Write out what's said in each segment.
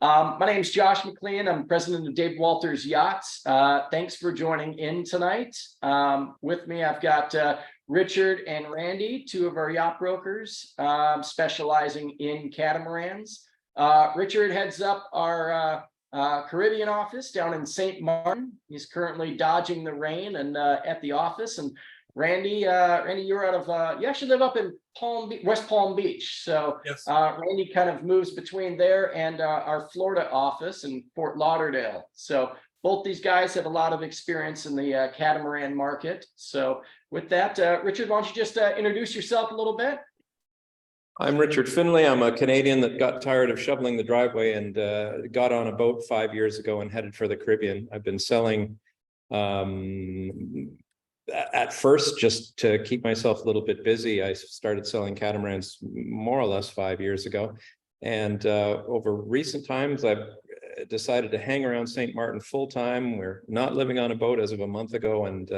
My name is Josh McLean. I'm president of David Walters Yachts. Thanks for joining in tonight. With me, I've got Richard and Randy, two of our yacht brokers, specializing in catamarans. Richard heads up our Caribbean office down in St. Martin. He's currently dodging the rain and at the office. And Randy, you're out of you actually live up in West Palm Beach. So yes. Randy kind of moves between there and our Florida office in Fort Lauderdale. So both these guys have a lot of experience in the catamaran market. So with that, Richard, why don't you just introduce yourself a little bit? I'm Richard Finlay. I'm a Canadian that got tired of shoveling the driveway and got on a boat 5 years ago and headed for the Caribbean. I've been selling at first, just to keep myself a little bit busy. I started selling catamarans more or less 5 years ago. And over recent times, I've decided to hang around St. Martin full time. We're not living on a boat as of a month ago. And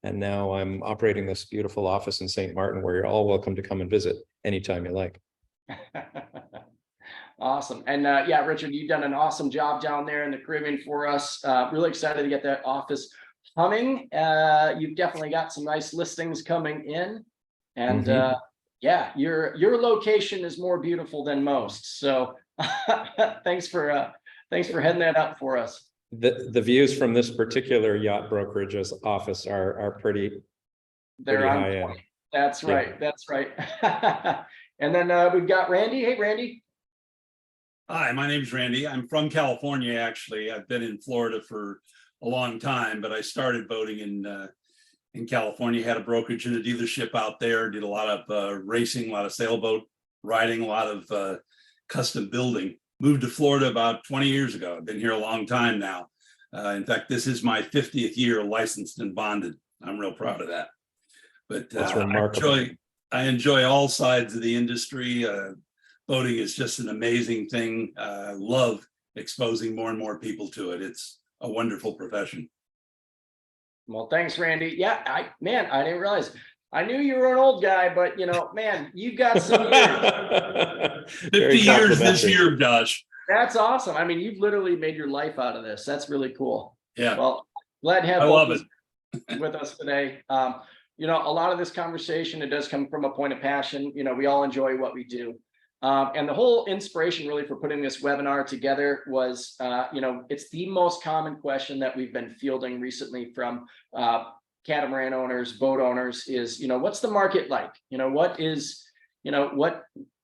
now I'm operating this beautiful office in St. Martin, where you're all welcome to come and visit anytime you like. Awesome. And yeah, Richard, you've done an awesome job down there in the Caribbean for us. Really excited to get that office humming. You've definitely got some nice listings coming in, and yeah, your location is more beautiful than most. So thanks for heading that up for us. The views from this particular yacht brokerage's office are pretty high end. That's right. Yeah. That's right. And then we've got Randy. Hey, Randy. Hi, my name's Randy. I'm from California, actually. I've been in Florida for a long time, but I started boating in California, had a brokerage and a dealership out there, did a lot of racing, a lot of sailboat riding, a lot of custom building. Moved to Florida about 20 years ago. I've been here a long time now. In fact, this is my 50th year licensed and bonded. I'm real proud of that. But that's remarkable. I enjoy all sides of the industry. Boating is just an amazing thing. Love exposing more and more people to it. It's a wonderful profession. Well, thanks, Randy. Yeah, I didn't realize. I knew you were an old guy, but man, you've got some years. 50 years this year, Josh. That's awesome. I mean, you've literally made your life out of this. That's really cool. Yeah. Well, glad to have both with us today. A lot of this conversation, it does come from a point of passion. We all enjoy what we do. And the whole inspiration really for putting this webinar together was, it's the most common question that we've been fielding recently from catamaran owners, boat owners is, what's the market like?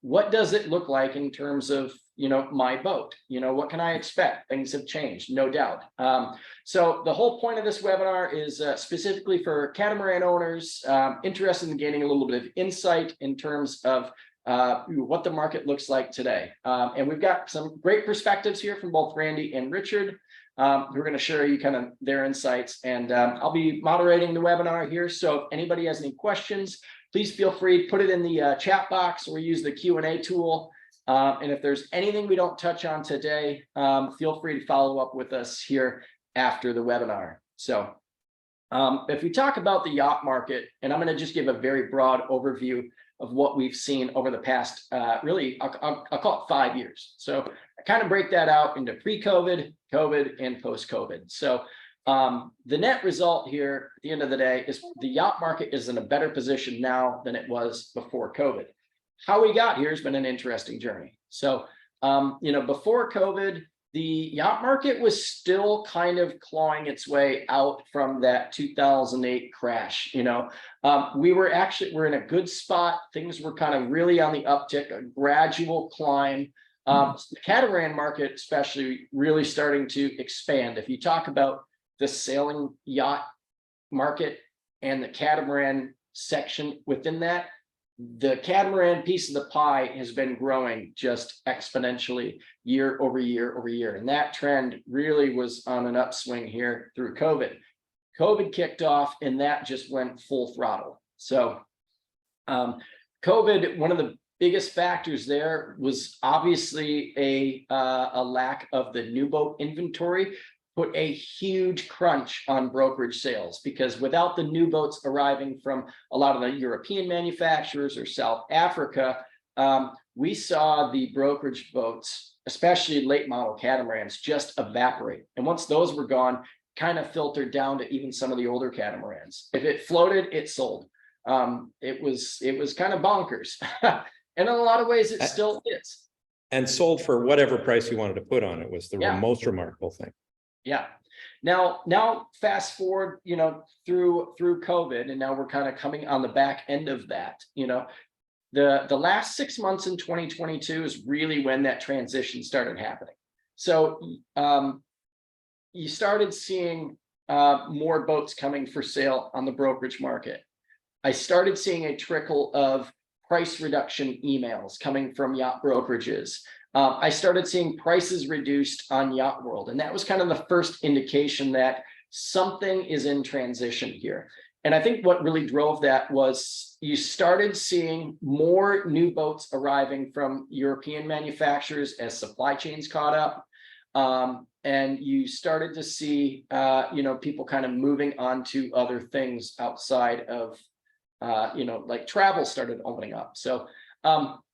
What does it look like in terms of, my boat? What can I expect? Things have changed, no doubt. So the whole point of this webinar is specifically for catamaran owners interested in gaining a little bit of insight in terms of what the market looks like today. And we've got some great perspectives here from both Randy and Richard, who are going to share you kind of their insights. And I'll be moderating the webinar here. So if anybody has any questions, please feel free to put it in the chat box or use the Q&A tool. And if there's anything we don't touch on today, feel free to follow up with us here after the webinar. So if we talk about the yacht market, and I'm going to just give a very broad overview of what we've seen over the past, really, I'll call it 5 years. So I kind of break that out into pre-COVID, COVID, and post-COVID. So the net result here at the end of the day is the yacht market is in a better position now than it was before COVID. How we got here has been an interesting journey. So, before COVID, the yacht market was still kind of clawing its way out from that 2008 crash. We're in a good spot. Things were kind of really on the uptick, a gradual climb. The catamaran market, especially, really starting to expand. If you talk about the sailing yacht market and the catamaran section within that, the catamaran piece of the pie has been growing just exponentially year over year over year. And that trend really was on an upswing here through COVID. COVID kicked off and that just went full throttle. So COVID, one of the biggest factors there was obviously a lack of the new boat inventory, put a huge crunch on brokerage sales, because without the new boats arriving from a lot of the European manufacturers or South Africa, we saw the brokerage boats especially late model catamarans, just evaporate. And once those were gone, kind of filtered down to even some of the older catamarans. If it floated, it sold. It was kind of bonkers. And in a lot of ways, it still is. And sold for whatever price you wanted to put on it was the Yeah. most remarkable thing. Yeah. Now fast forward, through COVID, and now we're kind of coming on the back end of that. The last 6 months in 2022 is really when that transition started happening. So you started seeing more boats coming for sale on the brokerage market. I started seeing a trickle of price reduction emails coming from yacht brokerages. I started seeing prices reduced on Yacht World, and that was kind of the first indication that something is in transition here. And I think what really drove that was you started seeing more new boats arriving from European manufacturers as supply chains caught up. And you started to see, people kind of moving on to other things outside of, like travel started opening up. So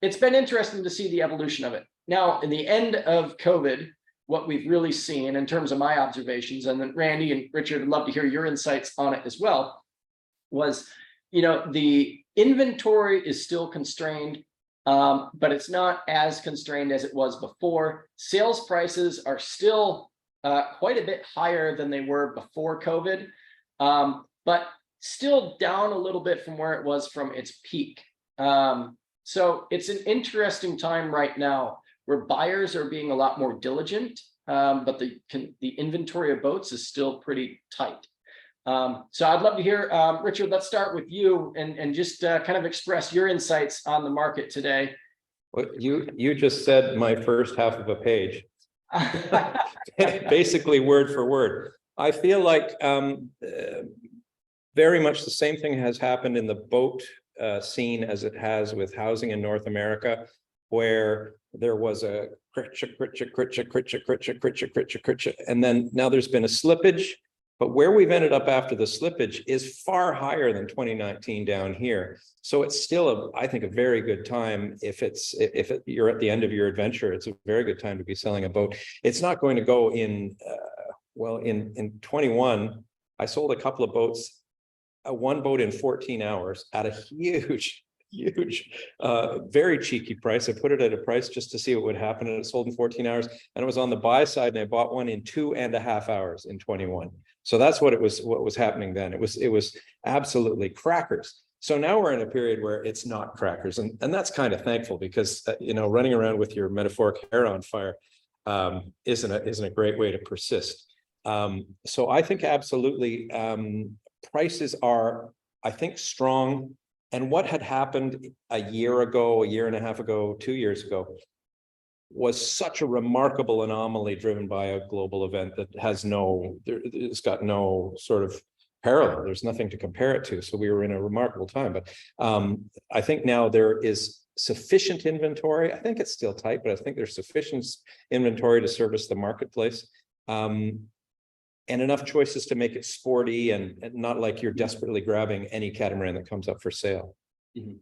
it's been interesting to see the evolution of it. Now, in the end of COVID, what we've really seen in terms of my observations, and then Randy and Richard, I'd love to hear your insights on it as well, was, the inventory is still constrained, but it's not as constrained as it was before. Sales prices are still quite a bit higher than they were before COVID, but still down a little bit from where it was from its peak. So it's an interesting time right now where buyers are being a lot more diligent, but the inventory of boats is still pretty tight. So I'd love to hear, Richard, let's start with you and just kind of express your insights on the market today. Well, you just said my first half of a page, basically word for word. I feel like very much the same thing has happened in the boat scene as it has with housing in North America, where there was a and then now there's been a slippage. But where we've ended up after the slippage is far higher than 2019 down here. So it's still, I think, a very good time. If you're at the end of your adventure, it's a very good time to be selling a boat. It's not going to go in, in 21, I sold a couple of boats, one boat in 14 hours at a huge, very cheeky price. I put it at a price just to see what would happen, and it sold in 14 hours. And it was on the buy side, and I bought one in 2.5 hours in 21. So that's what was happening then. It was absolutely crackers. So now we're in a period where it's not crackers, and that's kind of thankful, because running around with your metaphoric hair on fire isn't a great way to persist. So I think absolutely prices are, I think, strong. And what had happened a year ago, a year and a half ago, 2 years ago, was such a remarkable anomaly driven by a global event that it's got no sort of parallel. There's nothing to compare it to. So we were in a remarkable time. But I think now there is sufficient inventory. I think it's still tight, but I think there's sufficient inventory to service the marketplace. And enough choices to make it sporty and not like you're desperately grabbing any catamaran that comes up for sale. Mm-hmm.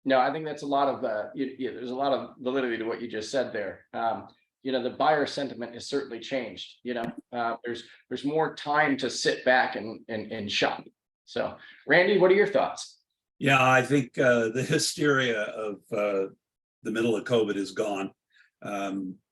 No, I think that's a lot of there's a lot of validity to what you just said there. The buyer sentiment has certainly changed. There's more time to sit back and shop. So, Randy, what are your thoughts? Yeah, I think the hysteria of the middle of COVID is gone.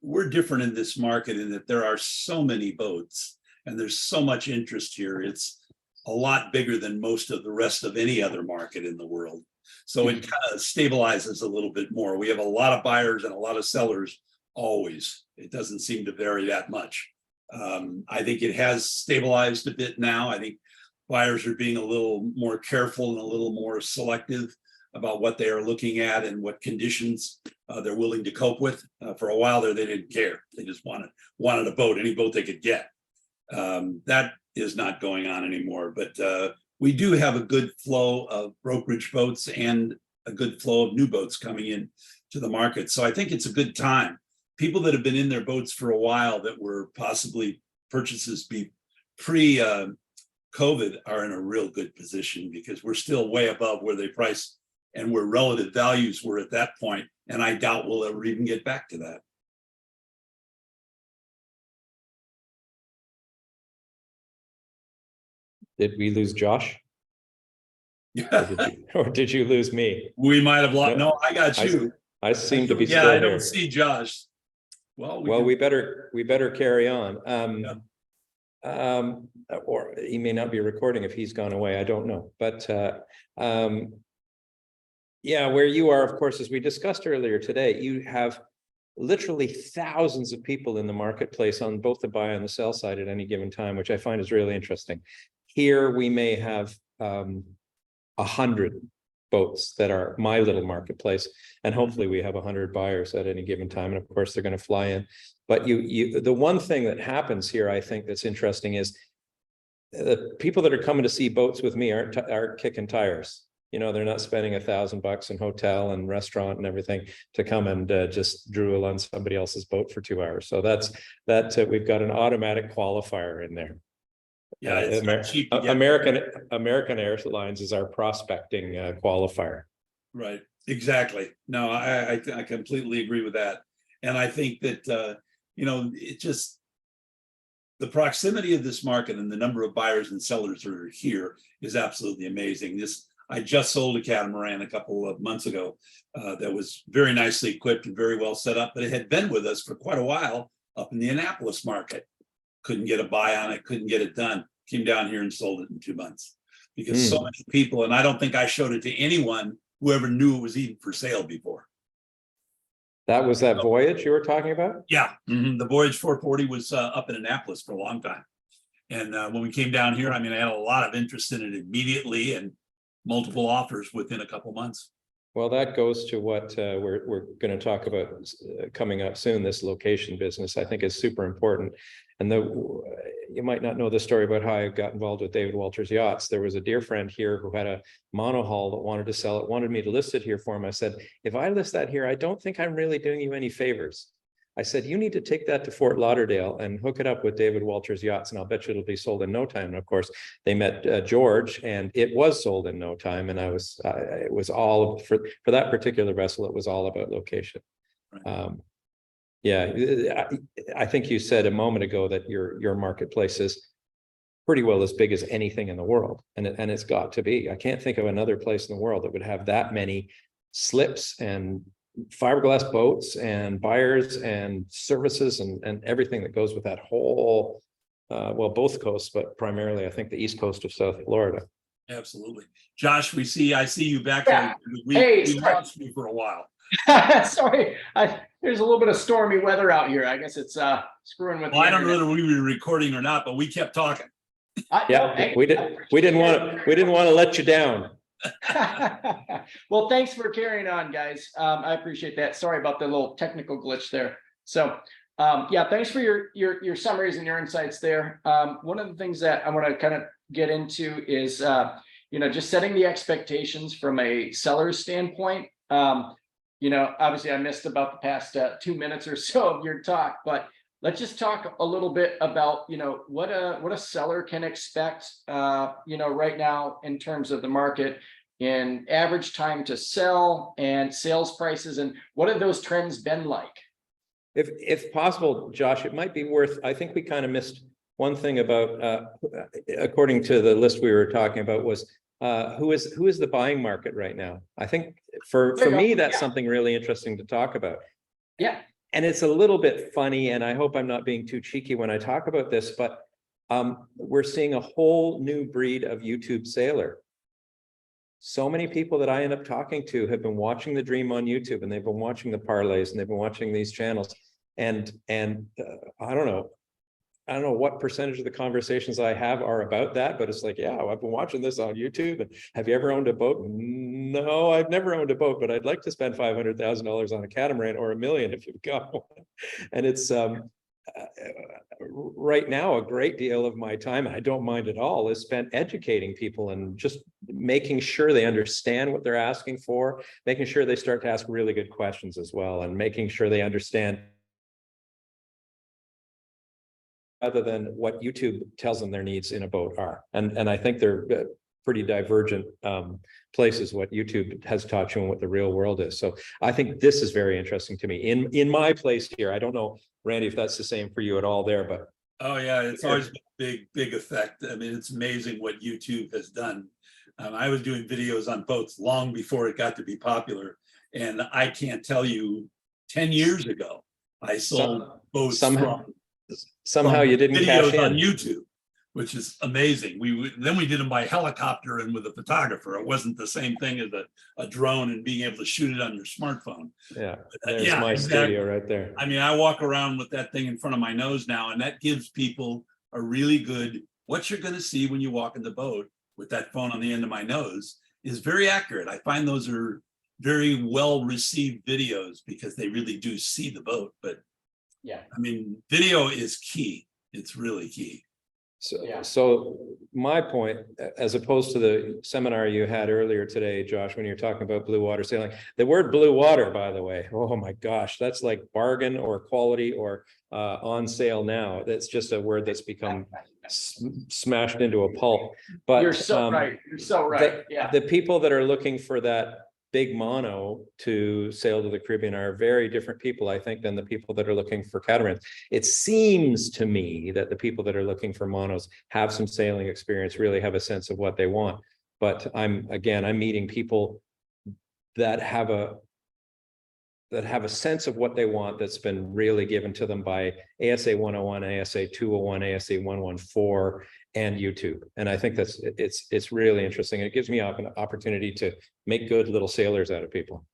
We're different in this market in that there are so many boats and there's so much interest here. It's a lot bigger than most of the rest of any other market in the world. So it kind of stabilizes a little bit more. We have a lot of buyers and a lot of sellers always. It doesn't seem to vary that much. I think it has stabilized a bit now. I think buyers are being a little more careful and a little more selective about what they are looking at and what conditions they're willing to cope with. For a while there, they didn't care. They just wanted a boat, any boat they could get. That is not going on anymore. But we do have a good flow of brokerage boats and a good flow of new boats coming in to the market. So I think it's a good time. People that have been in their boats for a while that were possibly purchases pre-COVID are in a real good position, because we're still way above where they price and where relative values were at that point. And I doubt we'll ever even get back to that. Did we lose Josh? Or did you lose me? We might have lost. No, I got I- you. I seem to be Yeah, still I here. don't see Josh. Well, Well, we better carry on. Yeah. Or he may not be recording if he's gone away. I don't know, but yeah, where you are, of course, as we discussed earlier today, you have literally thousands of people in the marketplace on both the buy and the sell side at any given time, which I find is really interesting. Here we may have 100 boats that are my little marketplace, and hopefully we have 100 buyers at any given time, and of course they're going to fly in. But the one thing that happens here, I think, that's interesting is the people that are coming to see boats with me aren't kicking tires. You know, they're not spending $1,000 in hotel and restaurant and everything to come and just drool on somebody else's boat for 2 hours. So that's we've got an automatic qualifier in there. Yeah, it's not cheap to get. American Airlines is our prospecting qualifier. Right, exactly. No, I completely agree with that. And I think that, you know, it just, the proximity of this market and the number of buyers and sellers that are here is absolutely amazing. I just sold a catamaran a couple of months ago that was very nicely equipped and very well set up, but it had been with us for quite a while up in the Annapolis market. Couldn't get a buy on it, couldn't get it done. Came down here and sold it in 2 months because so many people, and I don't think I showed it to anyone who ever knew it was even for sale before. That was that voyage you were talking about? Yeah, the Voyage 440 was up in Annapolis for a long time. And when we came down here, I mean, I had a lot of interest in it immediately and multiple offers within a couple months. Well, that goes to what we're going to talk about coming up soon. This location business, I think, is super important. And you might not know the story about how I got involved with David Walters Yachts. There was a dear friend here who had a monohull that wanted to sell it, wanted me to list it here for him. I said, if I list that here, I don't think I'm really doing you any favors. I said, you need to take that to Fort Lauderdale and hook it up with David Walters Yachts, and I'll bet you it'll be sold in no time. And of course, they met George, and it was sold in no time. And it was all for that particular vessel. It was all about location. Right. Yeah, I think you said a moment ago that your marketplace is pretty well as big as anything in the world, and it's got to be. I can't think of another place in the world that would have that many slips and fiberglass boats and buyers and services and everything that goes with that whole, well, both coasts, but primarily I think the east coast of South Florida. Absolutely. Josh, I see you back Yeah. there. We lost you for a while. Sorry, there's a little bit of stormy weather out here. I guess it's screwing with. Well, I don't know whether we were recording or not, but we kept talking. We didn't want to let you down. Well, thanks for carrying on, guys. I appreciate that. Sorry about the little technical glitch there. So yeah, thanks for your summaries and your insights there. One of the things that I want to kind of get into is just setting the expectations from a seller's standpoint. Obviously I missed about the past 2 minutes or so of your talk, but let's just talk a little bit about, what a seller can expect, right now in terms of the market in average time to sell and sales prices, and what have those trends been like? If possible, Josh, it might be worth, I think we kind of missed one thing about, according to the list we were talking about, was who is the buying market right now? I think for me, that's something really interesting to talk about. Yeah. And it's a little bit funny, and I hope I'm not being too cheeky when I talk about this, but we're seeing a whole new breed of YouTube sailor. So many people that I end up talking to have been watching the dream on YouTube, and they've been watching the parlays, and they've been watching these channels. And I don't know what percentage of the conversations I have are about that, but it's like, yeah, I've been watching this on YouTube. And have you ever owned a boat? No, I've never owned a boat, but I'd like to spend $500,000 on a catamaran, or $1 million if you've got one. And it's right now, a great deal of my time, and I don't mind at all, is spent educating people and just making sure they understand what they're asking for, making sure they start to ask really good questions as well, and making sure they understand other than what YouTube tells them their needs in a boat are. And I think they're pretty divergent places, what YouTube has taught you and what the real world is. So I think this is very interesting to me. In my place here, I don't know, Randy, if that's the same for you at all there, but Oh, yeah, it's always been a big effect. I mean, it's amazing what YouTube has done. I was doing videos on boats long before it got to be popular. And I can't tell you, 10 years ago, I sold boats Somehow you didn't cash videos on in. YouTube, which is amazing. Then we did them by helicopter and with a photographer. It wasn't the same thing as a drone and being able to shoot it on your smartphone. Yeah, But, there's yeah, my exactly. studio right there. I mean, I walk around with that thing in front of my nose now, and that gives people a really good, what you're going to see when you walk in the boat with that phone on the end of my nose is very accurate. I find those are very well received videos because they really do see the boat. But Yeah. I mean, video is key. It's really key. So, Yeah. so my point, as opposed to the seminar you had earlier today, Josh, when you're talking about blue water sailing, the word blue water, by the way, oh my gosh, that's like bargain or quality or on sale now. That's just a word that's become smashed into a pulp. But You're so right. You're so right. Yeah. the people that are looking for that big mono to sail to the Caribbean are very different people, I think, than the people that are looking for catamarans. It seems to me that the people that are looking for monos have some sailing experience, really have a sense of what they want. But I'm meeting people that have a sense of what they want that's been really given to them by ASA 101, ASA 201, ASA 114, and YouTube. And I think it's really interesting. It gives me an opportunity to make good little sailors out of people.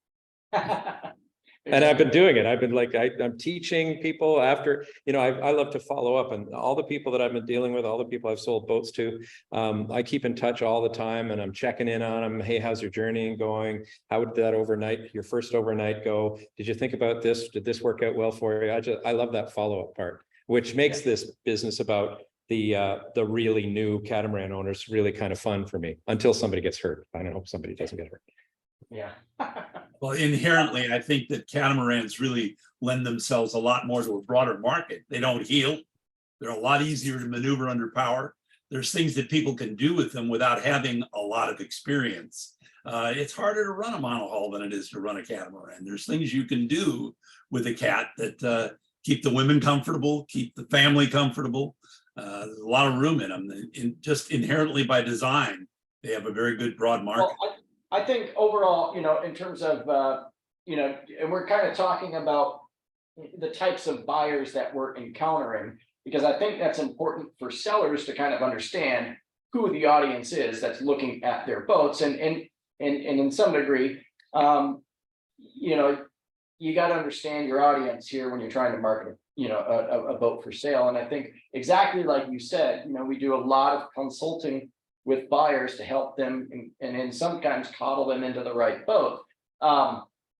And I've been doing it. I've been like, I'm teaching people after, I love to follow up, and all the people that I've been dealing with, all the people I've sold boats to, I keep in touch all the time, and I'm checking in on them. Hey, how's your journeying going? How did your first overnight go? Did you think about this? Did this work out well for you? I love that follow-up part, which makes this business about the really new catamaran owners really kind of fun for me, until somebody gets hurt. I don't hope somebody doesn't get hurt. Yeah. Well, inherently, I think that catamarans really lend themselves a lot more to a broader market. They don't heel. They're a lot easier to maneuver under power. There's things that people can do with them without having a lot of experience. It's harder to run a monohull than it is to run a catamaran. There's things you can do with a cat that keep the women comfortable, keep the family comfortable. There's a lot of room in them. Just inherently by design, they have a very good broad market. Well, I think overall, in terms of, and we're kind of talking about the types of buyers that we're encountering, because I think that's important for sellers to kind of understand who the audience is that's looking at their boats. And in some degree, you got to understand your audience here when you're trying to market, a boat for sale. And I think exactly like you said, we do a lot of consulting with buyers to help them and sometimes coddle them into the right boat.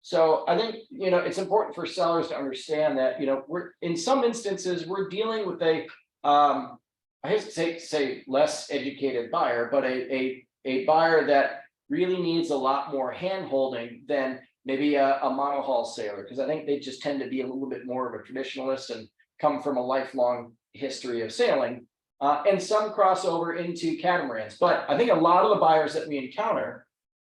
So I think, it's important for sellers to understand that, we're in some instances, we're dealing with I hesitate to say less educated buyer, but a buyer that really needs a lot more hand-holding than maybe a monohull sailor, because I think they just tend to be a little bit more of a traditionalist and come from a lifelong history of sailing. And some cross over into catamarans. But I think a lot of the buyers that we encounter,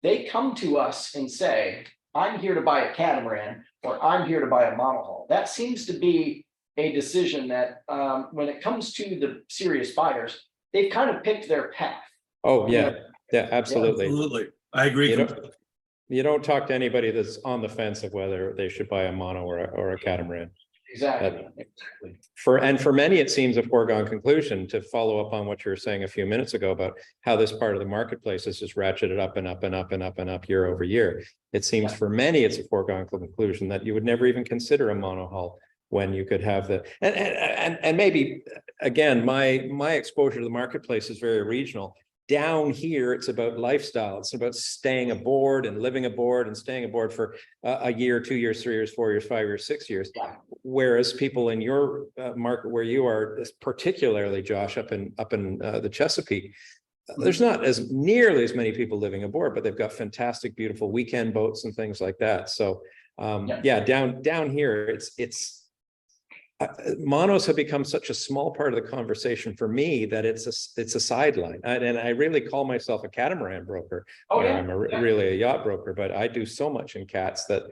they come to us and say, I'm here to buy a catamaran, or I'm here to buy a monohull. That seems to be a decision that when it comes to the serious buyers, they've kind of picked their path. Oh, yeah. Yeah, absolutely. Absolutely. I agree. You don't talk to anybody that's on the fence of whether they should buy a mono or a catamaran. Exactly. For many, it seems a foregone conclusion, to follow up on what you were saying a few minutes ago about how this part of the marketplace has just ratcheted up and up and up and up and up year over year. It seems for many, it's a foregone conclusion that you would never even consider a monohull when you could have and maybe, again, my exposure to the marketplace is very regional. Down here, it's about lifestyle. It's about staying aboard and living aboard and staying aboard for a year, 2 years, 3 years, 4 years, 5 years, 6 years. Whereas people in your market where you are, particularly Josh, up in the Chesapeake, there's not as nearly as many people living aboard, but they've got fantastic, beautiful weekend boats and things like that. So down here, it's monos have become such a small part of the conversation for me that it's a sideline. And I really call myself a catamaran broker. I'm really a yacht broker, but I do so much in cats that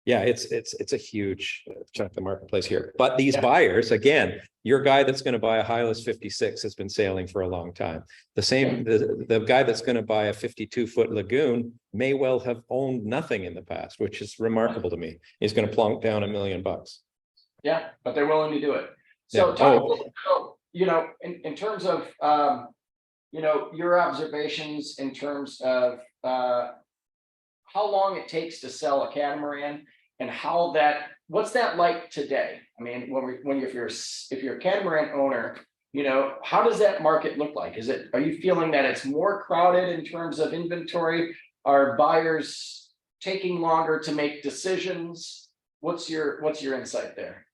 Yeah, it's a huge chunk of the marketplace here. But these buyers, again, your guy that's going to buy a Hylas 56 has been sailing for a long time. The same, the guy that's going to buy a 52-foot Lagoon may well have owned nothing in the past, which is remarkable to me. He's going to plunk down $1 million. Yeah, but they're willing to do it. So talk a little bit, you know, in terms of you know, your observations in terms of how long it takes to sell a catamaran and how that, what's that like today? I mean, if you're a catamaran owner, you know, how does that market look like? Are you feeling that it's more crowded in terms of inventory? Are buyers taking longer to make decisions? What's your insight there?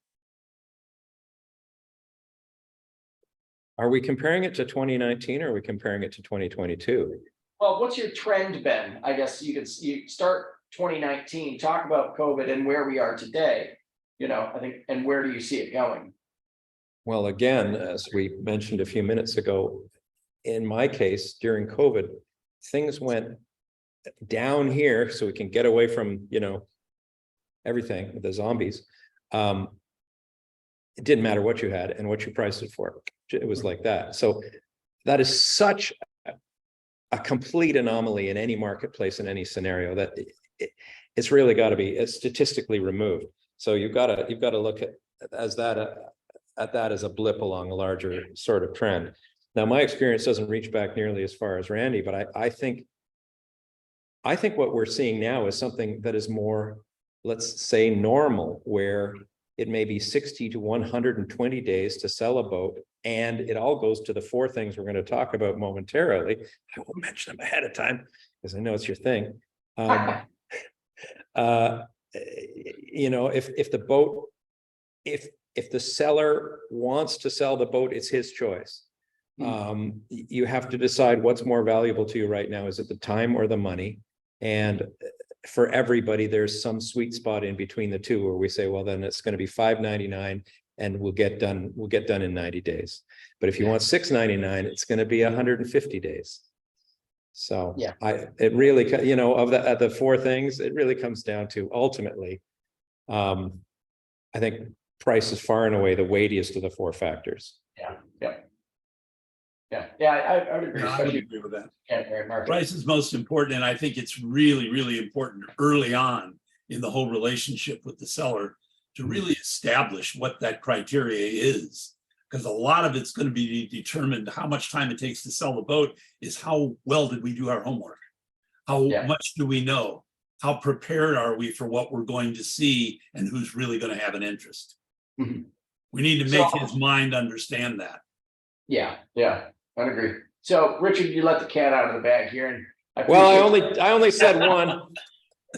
Are we comparing it to 2019 or are we comparing it to 2022? Well, what's your trend been? I guess you start 2019, talk about COVID and where we are today, you know, I think, and where do you see it going? Well, again, as we mentioned a few minutes ago, in my case, during COVID, things went down here so we can get away from, you know, everything, the zombies. It didn't matter what you had and what you priced it for. It was like that. So that is such a complete anomaly in any marketplace, in any scenario, that it's really got to be statistically removed. So you've got to look at that as a blip along a larger sort of trend. Now, my experience doesn't reach back nearly as far as Randy, but I think what we're seeing now is something that is more, let's say, normal, where it may be 60 to 120 days to sell a boat. And it all goes to the four things we're going to talk about momentarily. I won't mention them ahead of time because I know it's your thing. You know, if the boat, if the seller wants to sell the boat, it's his choice. You have to decide what's more valuable to you right now. Is it the time or the money? And for everybody, there's some sweet spot in between the two where we say, well, then it's going to be $5.99 and we'll get done in 90 days. But if you want $6.99, it's going to be 150 days. So yeah, it really, you know, of the four things, it really comes down to ultimately, I think price is far and away the weightiest of the four factors. I would agree. Yeah, I would agree with that. Market. Price is most important, and I think it's really, really important early on in the whole relationship with the seller to really establish what that criteria is, because a lot of it's going to be determined. How much time it takes to sell the boat is how well did we do our homework? How much do we know? How prepared are we for what we're going to see and who's really going to have an interest? We need to make his mind understand that. Yeah, I agree. So, Richard, you let the cat out of the bag here, and I only said one.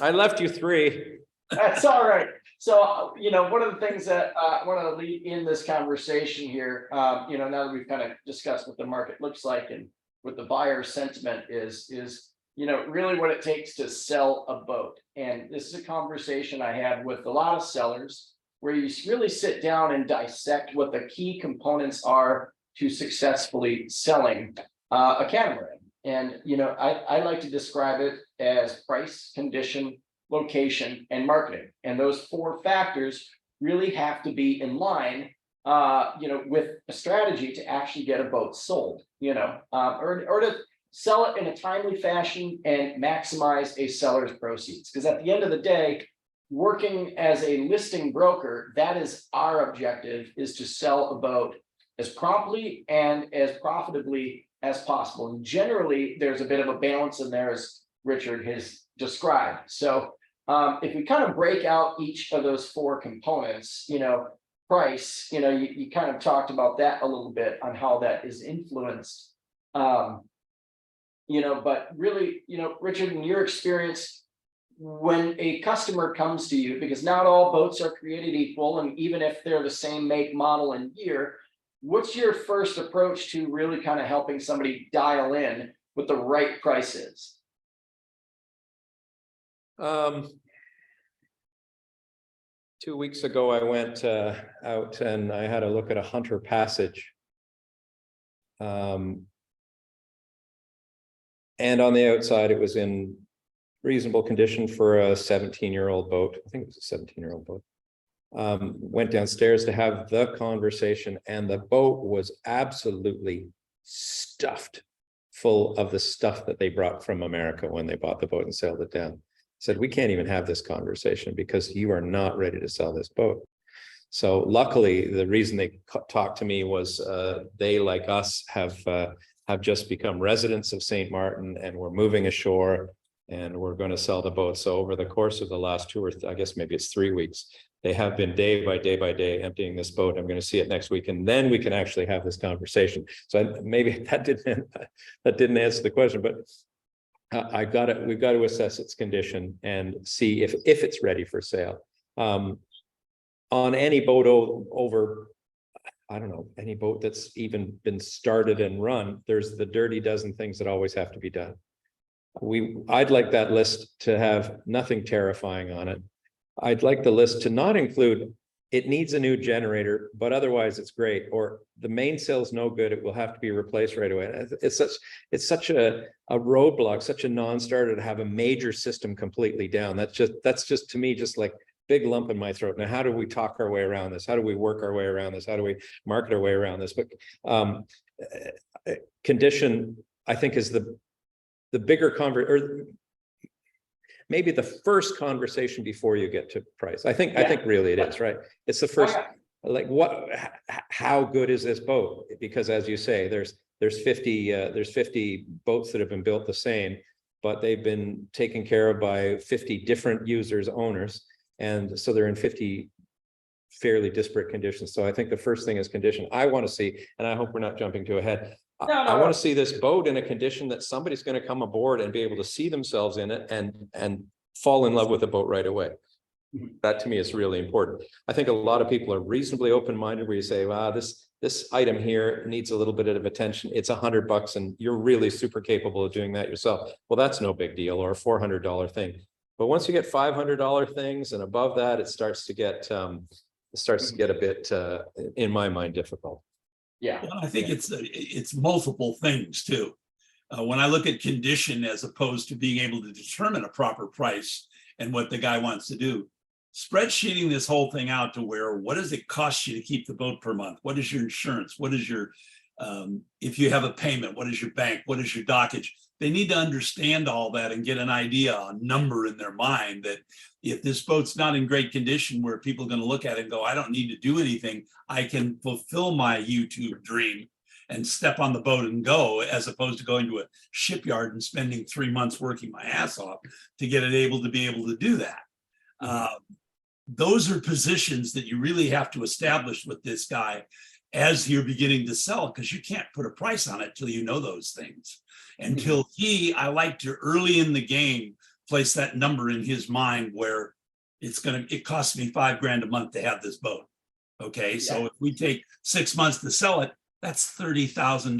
I left you three. That's all right. So, you know, one of the things that I want to lead in this conversation here, you know, now that we've kind of discussed what the market looks like and what the buyer sentiment is, you know, really what it takes to sell a boat. And this is a conversation I had with a lot of sellers where you really sit down and dissect what the key components are to successfully selling a catamaran. And, you know, I like to describe it as price, condition, location, and marketing. And those four factors really have to be in line, you know, with a strategy to actually get a boat sold, you know, or to sell it in a timely fashion and maximize a seller's proceeds. Because at the end of the day, working as a listing broker, that is our objective, is to sell a boat as promptly and as profitably as possible. And generally, there's a bit of a balance in there, as Richard has described. So if we kind of break out each of those four components, you know, price, you know, you kind of talked about that a little bit on how that is influenced, you know, but really, you know, Richard, in your experience, when a customer comes to you, because not all boats are created equal, and even if they're the same make, model, and year, what's your first approach to really kind of helping somebody dial in what the right price is? 2 weeks ago, I went out and I had a look at a Hunter Passage. And on the outside, it was in reasonable condition for a 17-year-old boat. I think it was a 17-year-old boat. Went downstairs to have the conversation, and the boat was absolutely stuffed full of the stuff that they brought from America when they bought the boat and sailed it down. Said, we can't even have this conversation because you are not ready to sell this boat. So luckily, the reason they talked to me was they, like us, have just become residents of St. Martin, and we're moving ashore, and we're going to sell the boat. So over the course of the last 2 or I guess maybe it's 3 weeks, they have been day by day emptying this boat. I'm going to see it next week, and then we can actually have this conversation. So maybe that didn't answer the question, but we've got to assess its condition and see if it's ready for sale. On any boat over, I don't know, any boat that's even been started and run, there's the dirty dozen things that always have to be done. I'd like that list to have nothing terrifying on it. I'd like the list to not include, it needs a new generator, but otherwise it's great, or the mainsail's no good, it will have to be replaced right away. It's such a roadblock, such a non-starter to have a major system completely down. That's just to me, just like big lump in my throat. Now, how do we talk our way around this? How do we work our way around this? How do we market our way around this? But condition, I think, is the bigger or maybe the first conversation before you get to price. I think really it is, right? It's the first, like, how good is this boat? Because as you say, there's 50 boats that have been built the same, but they've been taken care of by 50 different users, owners. And so they're in 50 fairly disparate conditions. So I think the first thing is condition. I want to see, and I hope we're not jumping to a head. I want to see this boat in a condition that somebody's going to come aboard and be able to see themselves in it and fall in love with the boat right away. That to me is really important. I think a lot of people are reasonably open-minded where you say, wow, this item here needs a little bit of attention. It's $100 and you're really super capable of doing that yourself. Well, that's no big deal, or a $400 thing. But once you get $500 things and above that, it starts to get a bit, in my mind, difficult. Yeah, well, I think it's multiple things too. When I look at condition as opposed to being able to determine a proper price and what the guy wants to do, spreadsheeting this whole thing out to where, what does it cost you to keep the boat per month? What is your insurance? What is your, if you have a payment, what is your bank? What is your dockage? They need to understand all that and get an idea, a number in their mind that if this boat's not in great condition where people are going to look at it and go, I don't need to do anything, I can fulfill my YouTube dream and step on the boat and go, as opposed to going to a shipyard and spending 3 months working my ass off to get it able to do that. Those are positions that you really have to establish with this guy as you're beginning to sell, because you can't put a price on it till you know those things. Until I like to early in the game place that number in his mind where it costs me $5 a month to have this boat. Okay, so if we take 6 months to sell it, that's $30,000.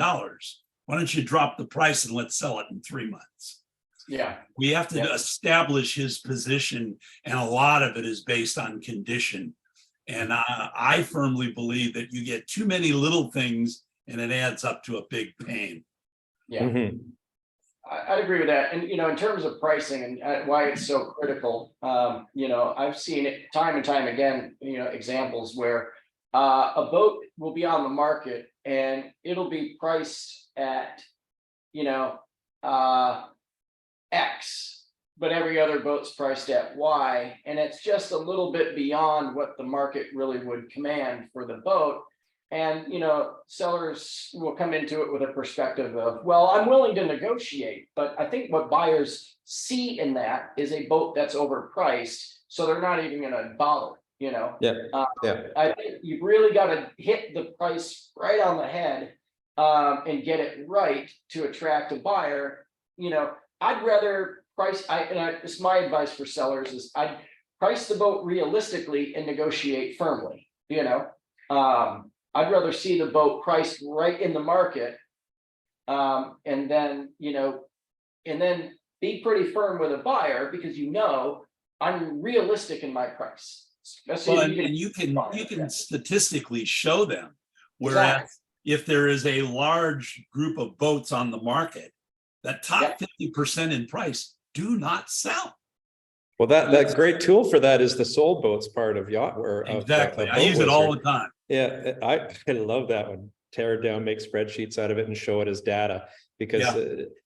Why don't you drop the price and let's sell it in 3 months? Yeah, we have to establish his position, and a lot of it is based on condition. And I firmly believe that you get too many little things and it adds up to a big pain. Yeah, I'd agree with that. And, in terms of pricing and why it's so critical, I've seen it time and time again, examples where a boat will be on the market and it'll be priced at, X, but every other boat's priced at Y, and it's just a little bit beyond what the market really would command for the boat. And, sellers will come into it with a perspective of, well, I'm willing to negotiate, but I think what buyers see in that is a boat that's overpriced, so they're not even going to bother, I think you've really got to hit the price right on the head and get it right to attract a buyer. I'd rather price, it's my advice for sellers is I'd price the boat realistically and negotiate firmly, I'd rather see the boat priced right in the market, and then be pretty firm with a buyer because I'm realistic in my price. Well, and you can statistically show them. Whereas if there is a large group of boats on the market, that top 50% in price do not sell. Well, that great tool for that is the sold boats part of Yacht or Exactly. of I use Boat it all Wizard. the time. Yeah, I love that one. Tear it down, make spreadsheets out of it and show it as data because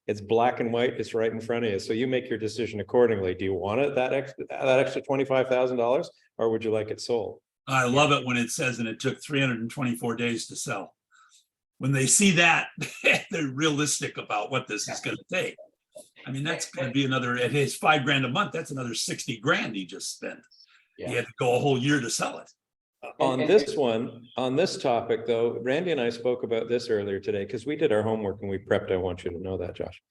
it's black and white. It's right in front of you. So you make your decision accordingly. Do you want it that extra $25,000 or would you like it sold? I love it when it says, and it took 324 days to sell. When they see that, they're realistic about what this is going to take. I mean, that's going to be another, it is $5,000 a month. That's another 60 grand he just spent. He had to go a whole year to sell it. On this one, on this topic, though, Randy and I spoke about this earlier today because we did our homework and we prepped. I want you to know that, Josh.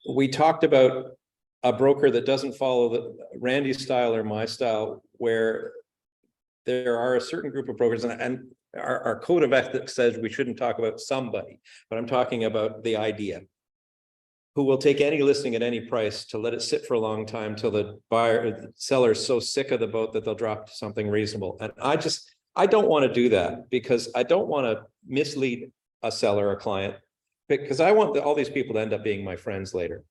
We talked about a broker that doesn't follow the Randy's style or my style, where there are a certain group of brokers, and our code of ethics says we shouldn't talk about somebody, but I'm talking about the idea, who will take any listing at any price to let it sit for a long time till the seller is so sick of the boat that they'll drop to something reasonable. And I don't want to do that because I don't want to mislead a seller or client, because I want all these people to end up being my friends later.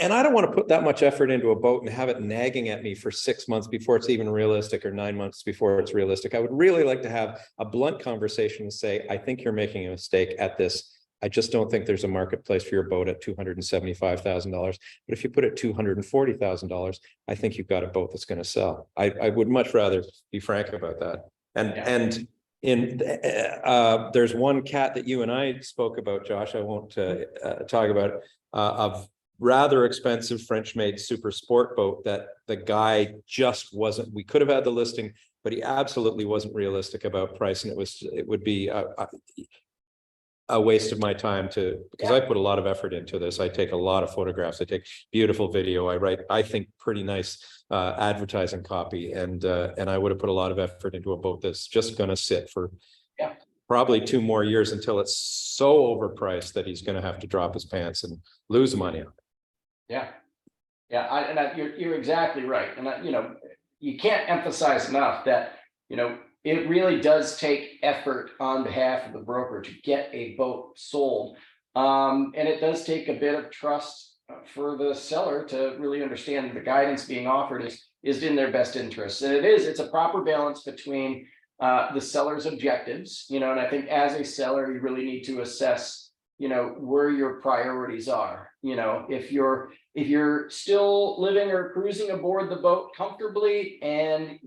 And I don't want to put that much effort into a boat and have it nagging at me for 6 months before it's even realistic, or 9 months before it's realistic. I would really like to have a blunt conversation and say, I think you're making a mistake at this. I just don't think there's a marketplace for your boat at $275,000. But if you put it $240,000, I think you've got a boat that's going to sell. I would much rather be frank about that. And there's one cat that you and I spoke about, Josh. I won't talk about it, of rather expensive French-made super sport boat that the guy just wasn't. We could have had the listing, but he absolutely wasn't realistic about price, and it would be a waste of my time because I put a lot of effort into this. I take a lot of photographs. I take beautiful video. I write, I think, pretty nice advertising copy, and I would have put a lot of effort into a boat that's just going to sit for probably 2 more years until it's so overpriced that he's going to have to drop his pants and lose money on it. You're exactly right. And you can't emphasize enough that, it really does take effort on behalf of the broker to get a boat sold. And it does take a bit of trust for the seller to really understand that the guidance being offered is in their best interest. And it's a proper balance between the seller's objectives, and I think as a seller, you really need to assess, where your priorities are. If you're still living or cruising aboard the boat comfortably, and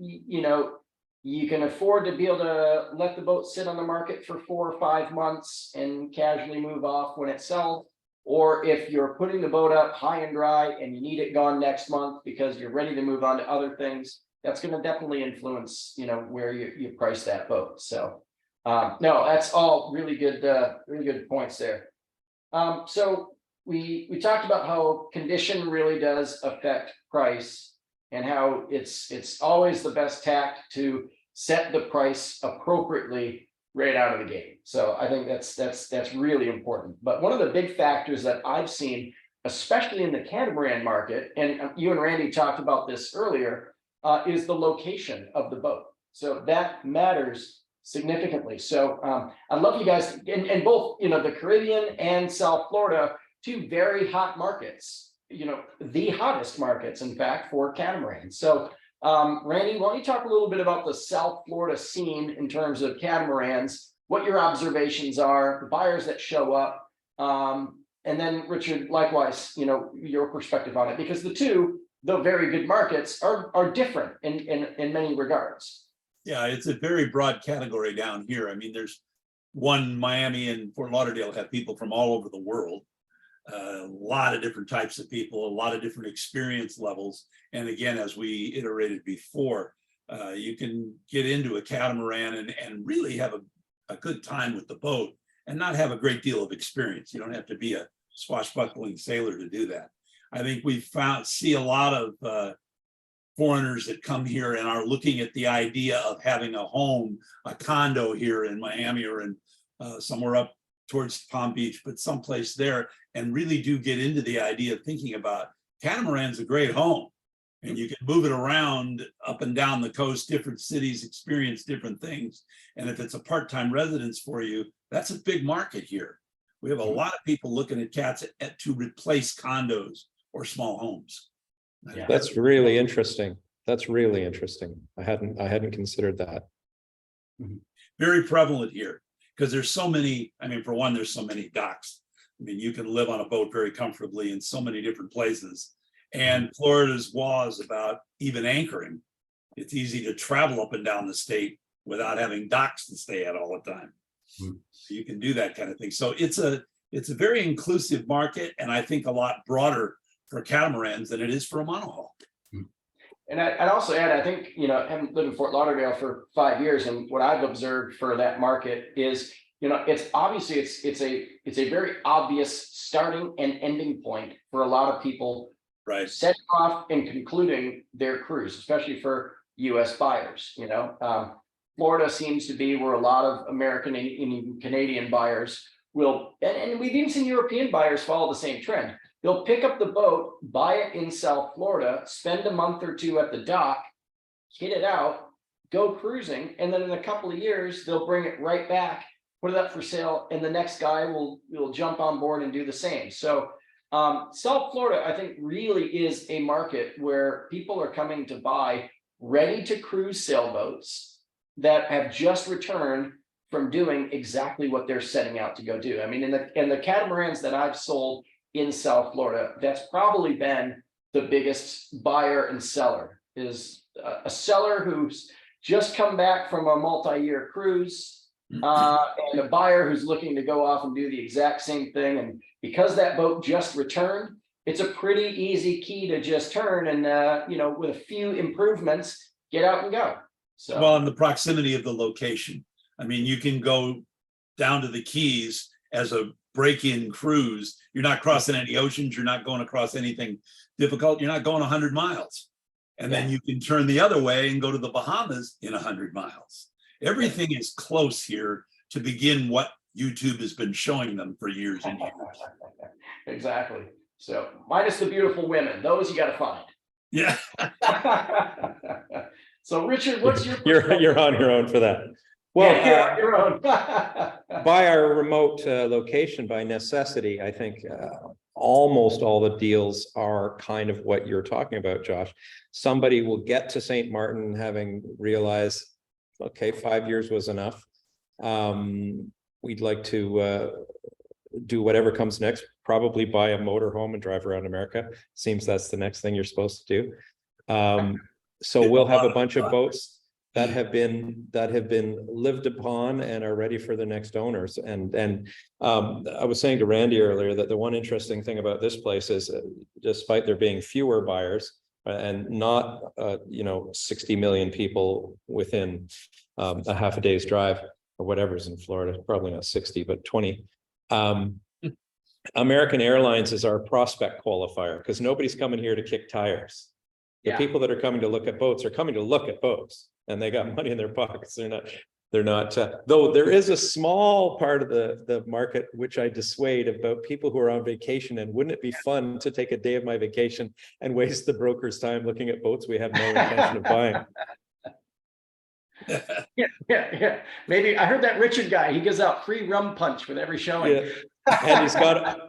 you can afford to be able to let the boat sit on the market for 4 or 5 months and casually move off when it sells, or if you're putting the boat up high and dry and you need it gone next month because you're ready to move on to other things, that's going to definitely influence, where you price that boat. So no, that's all really good points there. So we talked about how condition really does affect price, and how it's always the best tact to set the price appropriately right out of the gate. So I think that's really important. But one of the big factors that I've seen, especially in the catamaran market, and you and Randy talked about this earlier, is the location of the boat. So that matters significantly. So I'd love you guys, and both, the Caribbean and South Florida, 2 very hot markets, the hottest markets, in fact, for catamarans. So Randy, why don't you talk a little bit about the South Florida scene in terms of catamarans, what your observations are, the buyers that show up, and then Richard, likewise, your perspective on it, because the 2, though very good markets, are different in many regards. Yeah, it's a very broad category down here. I mean, there's Miami and Fort Lauderdale have people from all over the world. A lot of different types of people, a lot of different experience levels. And again, as we iterated before, you can get into a catamaran and really have a good time with the boat and not have a great deal of experience. You don't have to be a swashbuckling sailor to do that. I think we see a lot of foreigners that come here and are looking at the idea of having a home, a condo here in Miami or in somewhere up towards Palm Beach, but someplace there, and really do get into the idea of thinking about catamaran's a great home, and you can move it around up and down the coast, different cities, experience different things. And if it's a part-time residence for you, that's a big market here. We have a lot of people looking at cats to replace condos or small homes. Yeah. That's really interesting. That's really interesting. I hadn't considered that. Very prevalent here because there's so many. I mean, for one, there's so many docks. I mean, you can live on a boat very comfortably in so many different places. And Florida's laws about even anchoring, it's easy to travel up and down the state without having docks to stay at all the time. So you can do that kind of thing. So it's a very inclusive market, and I think a lot broader for catamarans than it is for a monohull. And I'd also add, I think, you know, I haven't lived in Fort Lauderdale for 5 years, and what I've observed for that market is, you know, it's obviously it's a very obvious starting and ending point for a lot of people, Right. setting off and concluding their cruise, especially for U.S. buyers. You know, Florida seems to be where a lot of American and even Canadian buyers will, and we've even seen European buyers follow the same trend. They'll pick up the boat, buy it in South Florida, spend a month or two at the dock, hit it out, go cruising, and then in a couple of years, they'll bring it right back, put it up for sale, and the next guy will jump on board and do the same. So South Florida, I think, really is a market where people are coming to buy ready to cruise sailboats that have just returned from doing exactly what they're setting out to go do. I mean, in the catamarans that I've sold in South Florida, that's probably been the biggest buyer and seller, is a seller who's just come back from a multi-year cruise, and a buyer who's looking to go off and do the exact same thing. And because that boat just returned, it's a pretty easy key to just turn and, you know, with a few improvements, get out and go. So, Well, and the proximity of the location. I mean, you can go down to the Keys as a break-in cruise. You're not crossing any oceans. You're not going across anything difficult. You're not going 100 miles. And then you can turn the other way and go to the Bahamas in 100 miles. Everything is close here to begin what YouTube has been showing them for years and years. Exactly. So minus the beautiful women, those you got to find. Yeah. So Richard, what's your You're on your own for that. Well, you're on your own. by our remote location, by necessity, I think almost all the deals are kind of what you're talking about, Josh. Somebody will get to St. Martin having realized, okay, 5 years was enough. We'd like to do whatever comes next, probably buy a motorhome and drive around America. Seems that's the next thing you're supposed to do. So we'll have a bunch of boats that have been lived upon and are ready for the next owners. And I was saying to Randy earlier that the one interesting thing about this place is, despite there being fewer buyers and not 60 million people within a half a day's drive or whatever's in Florida, probably not 60, but 20. American Airlines is our prospect qualifier because nobody's coming here to kick tires. The people that are coming to look at boats are coming to look at boats, and they got money in their pockets. They're not, though there is a small part of the market which I dissuade about people who are on vacation. And wouldn't it be fun to take a day of my vacation and waste the broker's time looking at boats we have no intention of buying? Yeah. Maybe I heard that Richard guy, he gives out free rum punch with every showing. Yeah.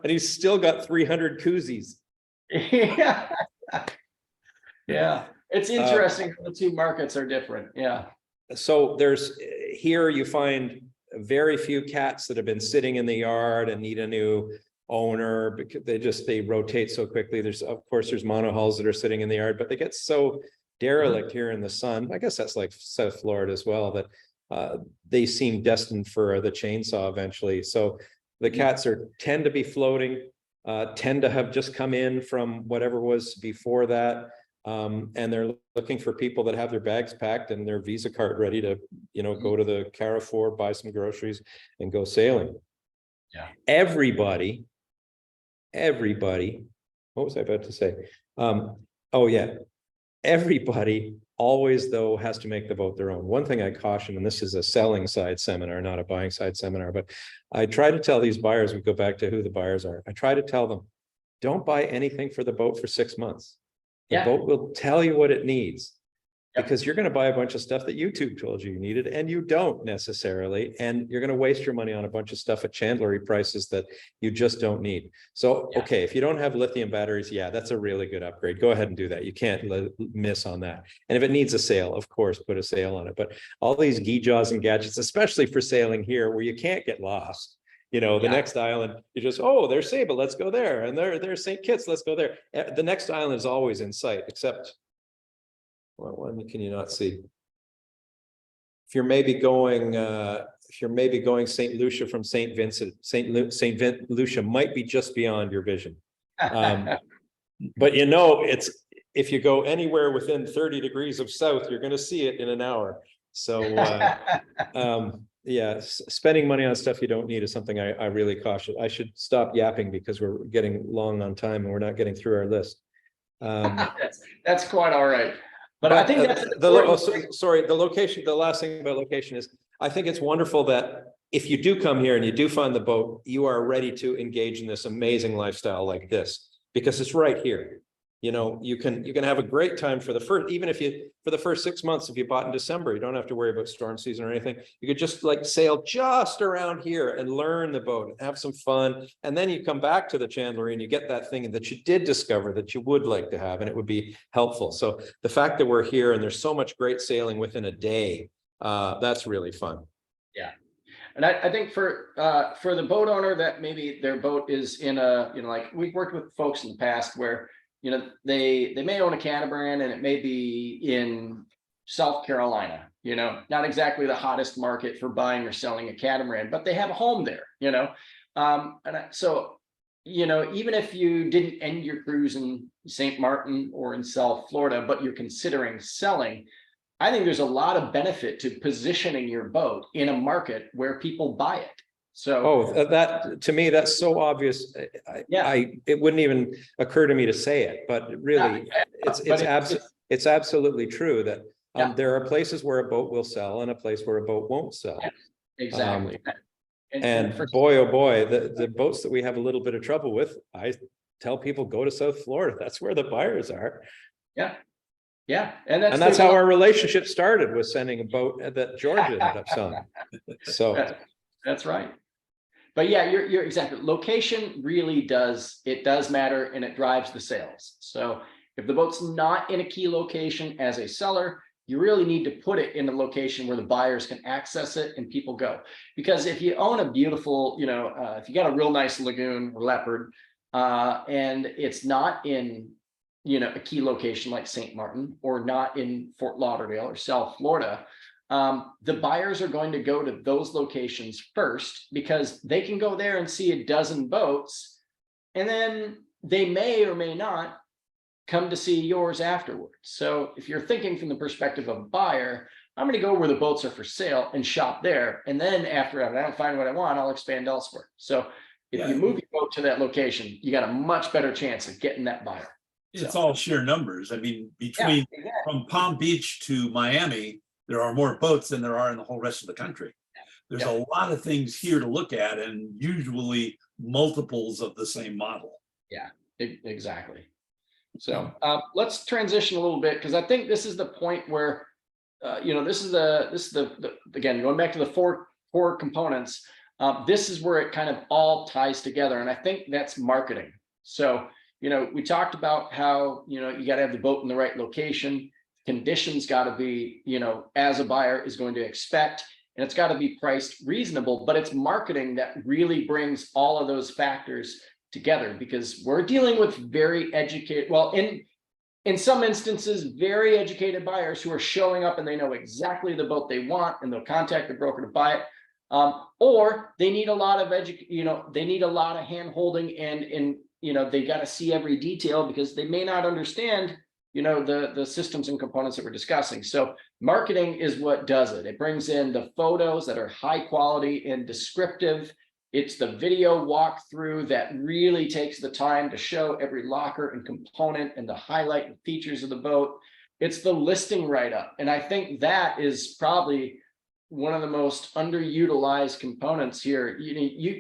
And he's still got 300 koozies. Yeah. It's interesting how the two markets are different. Yeah. So here you find very few cats that have been sitting in the yard and need a new owner because they rotate so quickly. There's monohulls that are sitting in the yard, but they get so derelict here in the sun. I guess that's like South Florida as well, that they seem destined for the chainsaw eventually. So the cats tend to be floating, tend to have just come in from whatever was before that. And they're looking for people that have their bags packed and their Visa card ready to, go to the Carrefour, buy some groceries and go sailing. Yeah. Everybody, what was I about to say? Everybody always, though, has to make the boat their own. One thing I caution, and this is a selling side seminar, not a buying side seminar, but I try to tell these buyers, we go back to who the buyers are. I try to tell them, don't buy anything for the boat for 6 months. The boat will tell you what it needs. Yep. because you're going to buy a bunch of stuff that YouTube told you needed and you don't necessarily, and you're going to waste your money on a bunch of stuff at chandlery prices that you just don't need. So, Yeah. okay, if you don't have lithium batteries, yeah, that's a really good upgrade. Go ahead and do that. You can't miss on that. And if it needs a sail, of course, put a sail on it. But all these geejaws and gadgets, especially for sailing here where you can't get lost. You know, the next island, you just, oh, there's Sable, let's go there. And there's St. Kitts, let's go there. The next island is always in sight, except, well, when can you not see? If you're maybe going St. Lucia from St. Vincent, St. Lucia might be just beyond your vision. But you know, if you go anywhere within 30 degrees of south, you're going to see it in an hour. So, yeah, spending money on stuff you don't need is something I really caution. I should stop yapping because we're getting long on time and we're not getting through our list. That's quite all right. But I think that's sorry, the location, the last thing about location is, I think it's wonderful that if you do come here and you do find the boat, you are ready to engage in this amazing lifestyle like this, because it's right here. You know, you can have a great time for the first 6 months. If you bought in December, you don't have to worry about storm season or anything. You could just like sail just around here and learn the boat and have some fun. And then you come back to the chandlery and you get that thing that you did discover that you would like to have, and it would be helpful. So the fact that we're here and there's so much great sailing within a day, that's really fun. Yeah. And I think for the boat owner that maybe their boat is in a, you know, like we've worked with folks in the past where, you know, they may own a catamaran and it may be in South Carolina, you know, not exactly the hottest market for buying or selling a catamaran, but they have a home there, you know. So, you know, even if you didn't end your cruise in St. Martin or in South Florida, but you're considering selling, I think there's a lot of benefit to positioning your boat in a market where people buy it. So, that to me, that's so obvious. It wouldn't even occur to me to say it, but really, it's absolutely true that there are places where a boat will sell and a place where a boat won't sell. Yeah, exactly. And boy, oh boy, the boats that we have a little bit of trouble with, I tell people, go to South Florida. That's where the buyers are. Yeah. Yeah. And that's how our relationship started, was sending a boat that Georgia ended up selling. So that's right. But yeah, you're exactly. Location really does matter, and it drives the sales. So if the boat's not in a key location as a seller, you really need to put it in a location where the buyers can access it and people go. Because if you own a beautiful, you know, if you got a real nice lagoon or leopard, and it's not in, you know, a key location like St. Martin or not in Fort Lauderdale or South Florida, the buyers are going to go to those locations first because they can go there and see a dozen boats, and then they may or may not come to see yours afterwards. So if you're thinking from the perspective of a buyer, I'm going to go where the boats are for sale and shop there. And then after I don't find what I want, I'll expand elsewhere. So if you move your boat to that location, you got a much better chance of getting that buyer. It's all sheer numbers. I mean, between from Palm Beach to Miami, there are more boats than there are in the whole rest of the country. There's a lot of things here to look at, and usually multiples of the same model. Yeah, exactly. So let's transition a little bit, because I think this is the point where, you know, this is the again, going back to the four core components. This is where it kind of all ties together, and I think that's marketing. So, you know, we talked about how, you know, you got to have the boat in the right location. Conditions got to be, you know, as a buyer is going to expect, and it's got to be priced reasonable. But it's marketing that really brings all of those factors together, because we're dealing with very educated, well, in some instances, very educated buyers who are showing up and they know exactly the boat they want, and they'll contact the broker to buy it. Or they need a lot of they need a lot of hand holding, and you know, they got to see every detail because they may not understand, you know, the systems and components that we're discussing. So marketing is what does it. It brings in the photos that are high quality and descriptive. It's the video walkthrough that really takes the time to show every locker and component and to highlight the features of the boat. It's the listing write-up. And I think that is probably one of the most underutilized components here.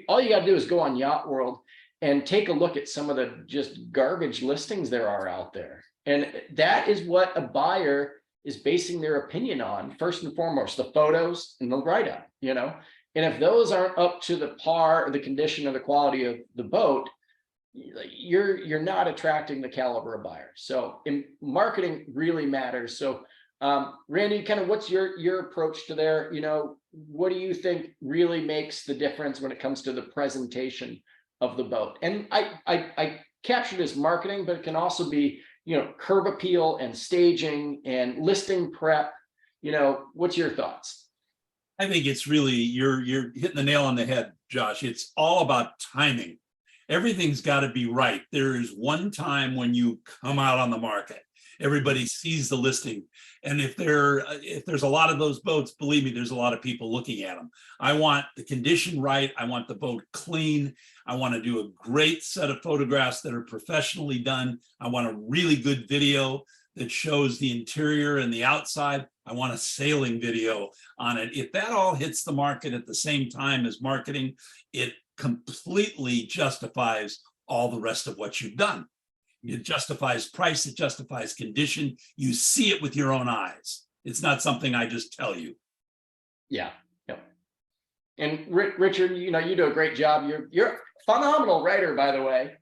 All you got to do is go on Yacht World and take a look at some of the just garbage listings there are out there. And that is what a buyer is basing their opinion on, first and foremost, the photos and the write-up, you know? And if those aren't up to the par or the condition or the quality of the boat, you're not attracting the caliber of buyer. So marketing really matters. So Randy, kind of what's your approach to there? You know, what do you think really makes the difference when it comes to the presentation of the boat? And I captured as marketing, but it can also be, you know, curb appeal and staging and listing prep. You know, what's your thoughts? I think it's really, you're hitting the nail on the head, Josh. It's all about timing. Everything's got to be right. There is one time when you come out on the market, everybody sees the listing. And if there's a lot of those boats, believe me, there's a lot of people looking at them. I want the condition right. I want the boat clean. I want to do a great set of photographs that are professionally done. I want a really good video that shows the interior and the outside. I want a sailing video on it. If that all hits the market at the same time as marketing, it completely justifies all the rest of what you've done. It justifies price, it justifies condition. You see it with your own eyes. It's not something I just tell you. Yeah. Yep. And Richard, you know, you do a great job. You're a phenomenal writer, by the way.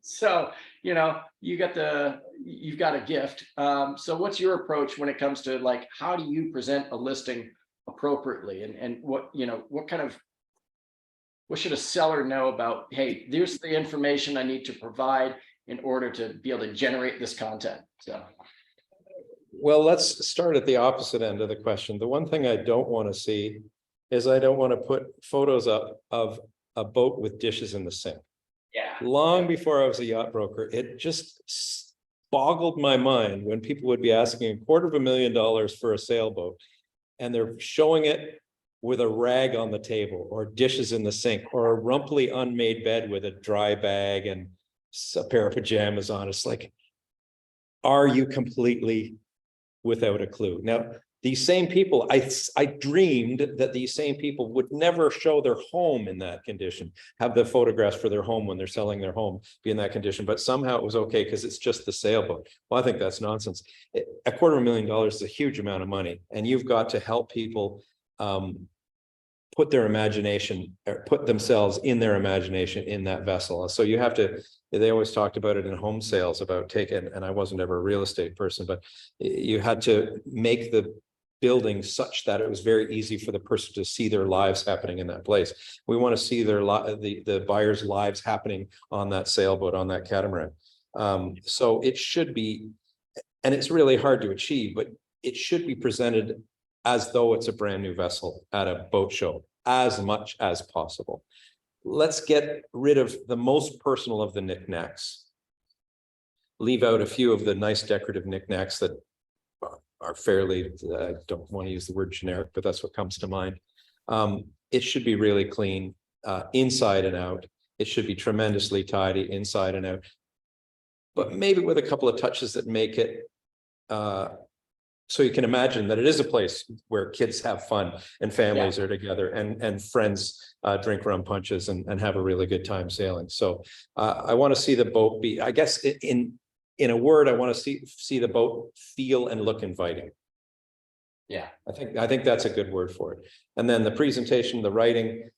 So, you know, you've got a gift. So what's your approach when it comes to, like, how do you present a listing appropriately? And what, you know, what should a seller know about, hey, there's the information I need to provide in order to be able to generate this content? So, well, let's start at the opposite end of the question. The one thing I don't want to see is I don't want to put photos up of a boat with dishes in the sink. yeah. Long before I was a yacht broker, it just boggled my mind when people would be asking $250,000 for a sailboat, and they're showing it with a rag on the table or dishes in the sink or a rumply unmade bed with a dry bag and a pair of pajamas on. It's like, are you completely without a clue? Now, these same people, I dreamed that these same people would never show their home in that condition, have the photographs for their home when they're selling their home be in that condition, but somehow it was okay because it's just the sailboat. Well, I think that's nonsense. $250,000 is a huge amount of money, and you've got to help people put their imagination, or put themselves in their imagination in that vessel. So you have to, they always talked about it in home sales about taking, and I wasn't ever a real estate person, but you had to make the building such that it was very easy for the person to see their lives happening in that place. We want to see the buyers' lives happening on that sailboat, on that catamaran. So it should be, and it's really hard to achieve, but it should be presented as though it's a brand new vessel at a boat show as much as possible. Let's get rid of the most personal of the knickknacks. Leave out a few of the nice decorative knickknacks that are fairly, I don't want to use the word generic, but that's what comes to mind. It should be really clean, inside and out. It should be tremendously tidy inside and out, but maybe with a couple of touches that make it so you can imagine that it is a place where kids have fun and families are together and friends drink rum punches and have a really good time sailing. So I want to see the boat be, I guess in a word, I want to see the boat feel and look inviting. Yeah, I think that's a good word for it. And then the presentation, the writing,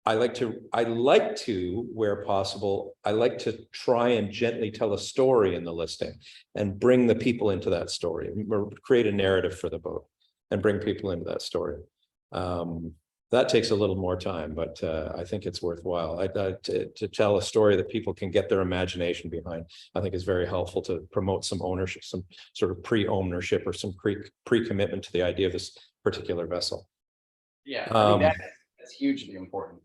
I like to, where possible, I like to try and gently tell a story in the listing and bring the people into that story, or create a narrative for the boat and bring people into that story. That takes a little more time, but I think it's worthwhile. To tell a story that people can get their imagination behind, I think is very helpful to promote some ownership, some sort of pre-ownership or some pre-commitment to the idea of this particular vessel. Yeah, I think that's hugely important.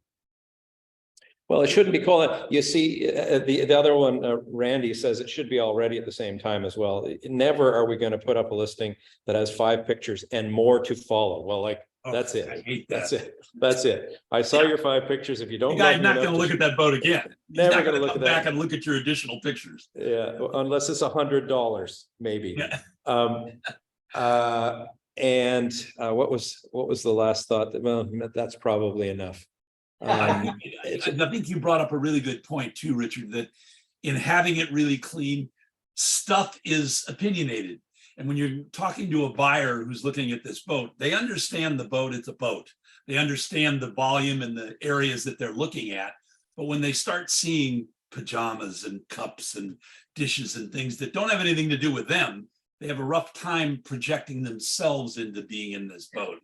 Well, it shouldn't be called, you see, the other one, Randy says it should be already at the same time as well. Never are we going to put up a listing that has 5 pictures and more to follow. Well, like, that's it. I hate that. That's it. That's it. I saw your 5 pictures. If you don't, The guy's not going to look at that boat again. Never going to look come at back that. and look at your additional pictures. Yeah, unless it's $100, maybe. Yeah. And what was the last thought? Well, that's probably enough. I think you brought up a really good point too, Richard, that in having it really clean, stuff is opinionated. And when you're talking to a buyer who's looking at this boat, they understand the boat, it's a boat. They understand the volume and the areas that they're looking at. But when they start seeing pajamas and cups and dishes and things that don't have anything to do with them, they have a rough time projecting themselves into being in this boat.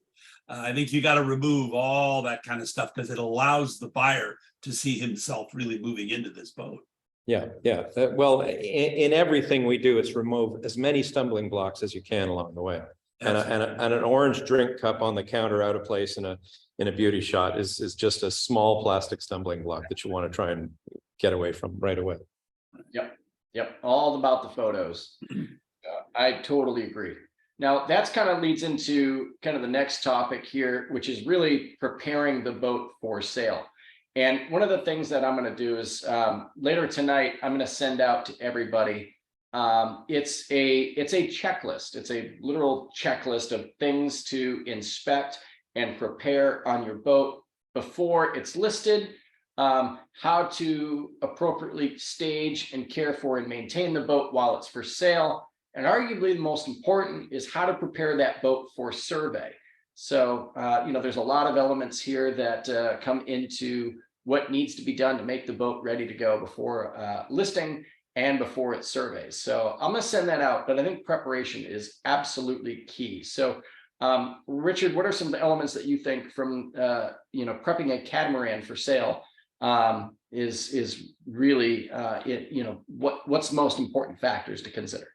I think you got to remove all that kind of stuff because it allows the buyer to see himself really moving into this boat. Yeah, yeah. Well, in everything we do, it's remove as many stumbling blocks as you can along the way. And an orange drink cup on the counter out of place in a beauty shot is just a small plastic stumbling block that you want to try and get away from right away. Yep. All about the photos. I totally agree. Now that's kind of leads into kind of the next topic here, which is really preparing the boat for sale. And one of the things that I'm going to do is later tonight, I'm going to send out to everybody. It's a checklist. It's a literal checklist of things to inspect and prepare on your boat before it's listed, how to appropriately stage and care for and maintain the boat while it's for sale. And arguably the most important is how to prepare that boat for survey. So, there's a lot of elements here that come into what needs to be done to make the boat ready to go before listing and before it surveys. So I'm going to send that out, but I think preparation is absolutely key. So, Richard, what are some of the elements that you think from, prepping a catamaran for sale is really, what's the most important factors to consider?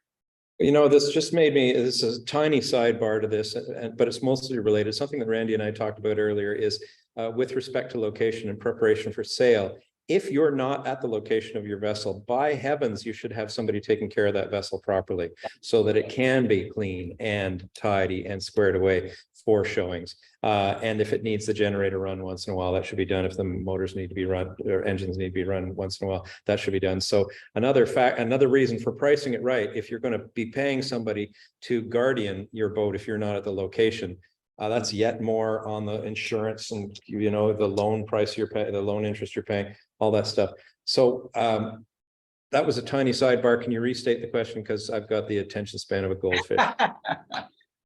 This just made me, this is a tiny sidebar to this, but it's mostly related. Something that Randy and I talked about earlier is with respect to location and preparation for sale. If you're not at the location of your vessel, by heavens, you should have somebody taking care of that vessel properly so that it can be clean and tidy and squared away for showings. And if it needs the generator run once in a while, that should be done. If the motors need to be run or engines need to be run once in a while, that should be done. So another reason for pricing it right, if you're going to be paying somebody to guardian your boat, if you're not at the location, that's yet more on the insurance and, the loan price you're paying, the loan interest you're paying, all that stuff. So that was a tiny sidebar. Can you restate the question? Because I've got the attention span of a goldfish.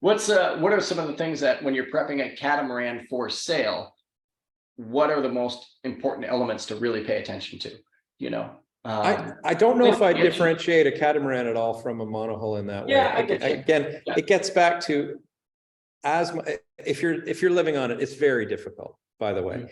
What are some of the things that when you're prepping a catamaran for sale, what are the most important elements to really pay attention to? I don't know if I differentiate a catamaran at all from a monohull in that way. Again, it gets back to if you're living on it, it's very difficult, by the way.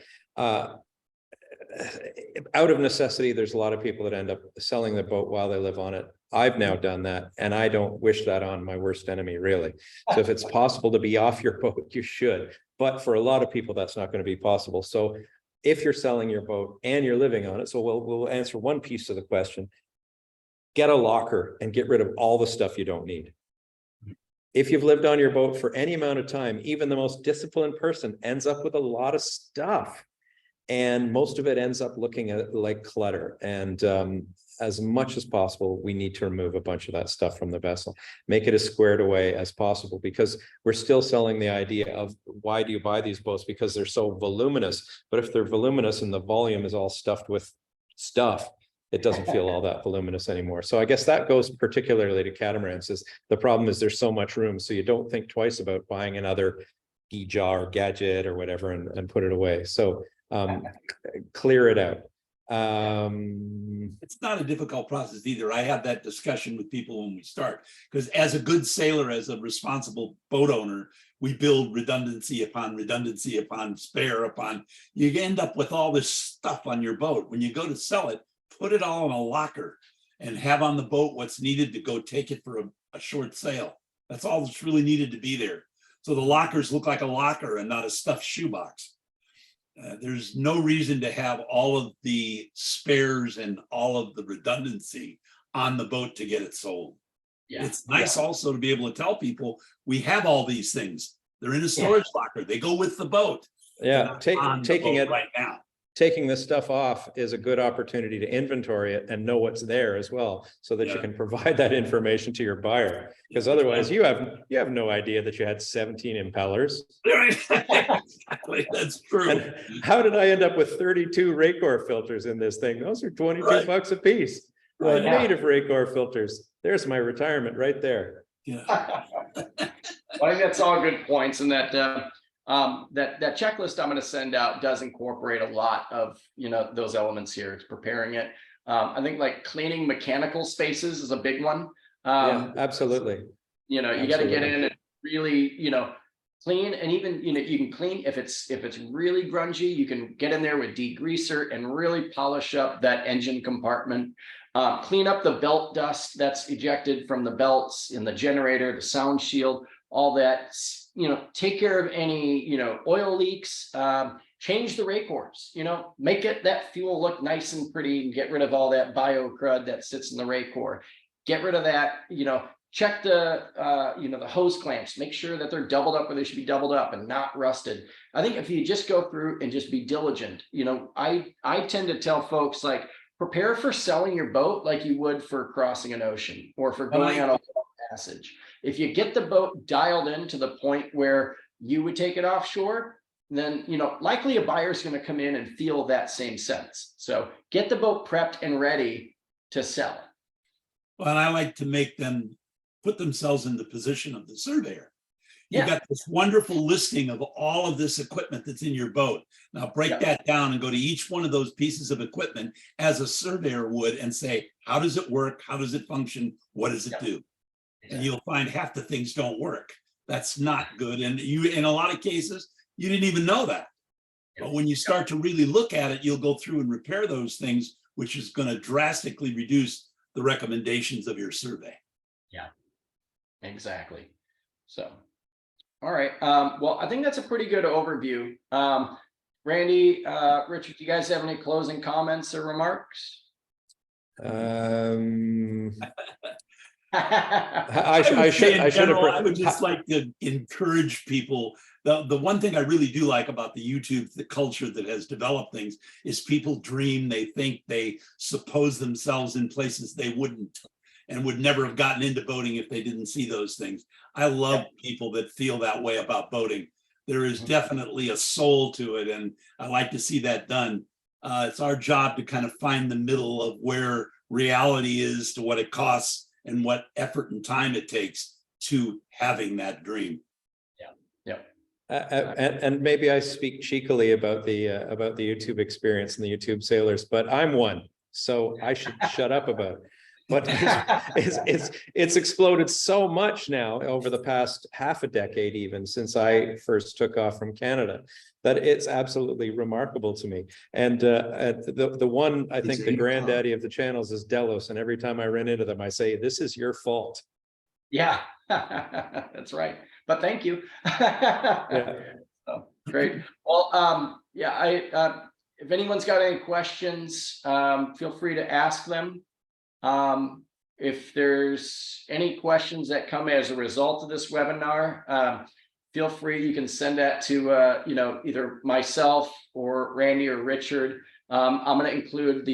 Out of necessity, there's a lot of people that end up selling their boat while they live on it. I've now done that, and I don't wish that on my worst enemy, really. So if it's possible to be off your boat, you should. But for a lot of people, that's not going to be possible. So if you're selling your boat and you're living on it, so we'll answer one piece of the question. Get a locker and get rid of all the stuff you don't need. If you've lived on your boat for any amount of time, even the most disciplined person ends up with a lot of stuff. And most of it ends up looking like clutter. And as much as possible, we need to remove a bunch of that stuff from the vessel, make it as squared away as possible, because we're still selling the idea of why do you buy these boats? Because they're so voluminous. But if they're voluminous and the volume is all stuffed with stuff, it doesn't feel all that voluminous anymore. So I guess that goes particularly to catamarans. Is the problem is there's so much room, so you don't think twice about buying another jar or gadget or whatever and put it away. So clear it out. It's not a difficult process either. I have that discussion with people when we start, because as a good sailor, as a responsible boat owner, we build redundancy upon spare upon, you end up with all this stuff on your boat. When you go to sell it, put it all in a locker and have on the boat what's needed to go take it for a short sale. That's all that's really needed to be there. So the lockers look like a locker and not a stuffed shoebox. There's no reason to have all of the spares and all of the redundancy on the boat to get it sold. Yeah. It's nice also to be able to tell people we have all these things. They're in a storage locker. They go with the boat. Yeah, taking it right now. Taking this stuff off is a good opportunity to inventory it and know what's there as well, so that you can provide that information to your buyer. Because otherwise you have no idea that you had 17 impellers. Exactly, that's true. And how did I end up with 32 Raycor filters in this thing? Those are 22 bucks a piece. I'm made of Raycor filters. There's my retirement right there. Yeah. I think that's all good points, and that that checklist I'm going to send out does incorporate a lot of, you know, those elements here. It's preparing it. I think like cleaning mechanical spaces is a big one. Yeah, absolutely. You know, you got to get in and really, you know, clean. And even, you know, you can clean if it's really grungy, you can get in there with degreaser and really polish up that engine compartment. Clean up the belt dust that's ejected from the belts in the generator, the sound shield, all that. You know, take care of any, you know, oil leaks. Change the rake cores, you know, make it that fuel look nice and pretty, and get rid of all that bio crud that sits in the rake core. Get rid of that, you know. Check the, you know, the hose clamps, make sure that they're doubled up where they should be doubled up and not rusted. I think if you just go through and just be diligent, you know, I tend to tell folks, like, prepare for selling your boat like you would for crossing an ocean or for going on a passage. If you get the boat dialed in to the point where you would take it offshore, then, you know, likely a buyer's going to come in and feel that same sense. So get the boat prepped and ready to sell. Well, and I like to make them put themselves in the position of the surveyor. You've got this wonderful listing of all of this equipment that's in your boat. Now break that down and go to each one of those pieces of equipment as a surveyor would and say, how does it work? How does it function? What does it do? And you'll find half the things don't work. That's not good. And you, in a lot of cases, you didn't even know that. But when you start to really look at it, you'll go through and repair those things, which is going to drastically reduce the recommendations of your survey. Yeah, exactly. So, all right. Well, I think that's a pretty good overview. Randy, Richard, do you guys have any closing comments or remarks? I would just like to encourage people. The one thing I really do like about the YouTube, the culture that has developed things, is people dream, they think, they suppose themselves in places they wouldn't and would never have gotten into boating if they didn't see those things. I love people that feel that way about boating. There is definitely a soul to it, and I like to see that done. It's our job to kind of find the middle of where reality is to what it costs and what effort and time it takes to having that dream. And maybe I speak cheekily about the YouTube experience and the YouTube sailors, but I'm one, so I should shut up about it. But it's exploded so much now over the past half a decade, even since I first took off from Canada, that it's absolutely remarkable to me. And the one, I think the granddaddy of the channels is Delos, and every time I run into them, I say, "This is your fault." Yeah, that's right. But thank you. So, great. Well, if anyone's got any questions, feel free to ask them. If there's any questions that come as a result of this webinar, feel free, you can send that to, you know, either myself or Randy or Richard. I'm going to include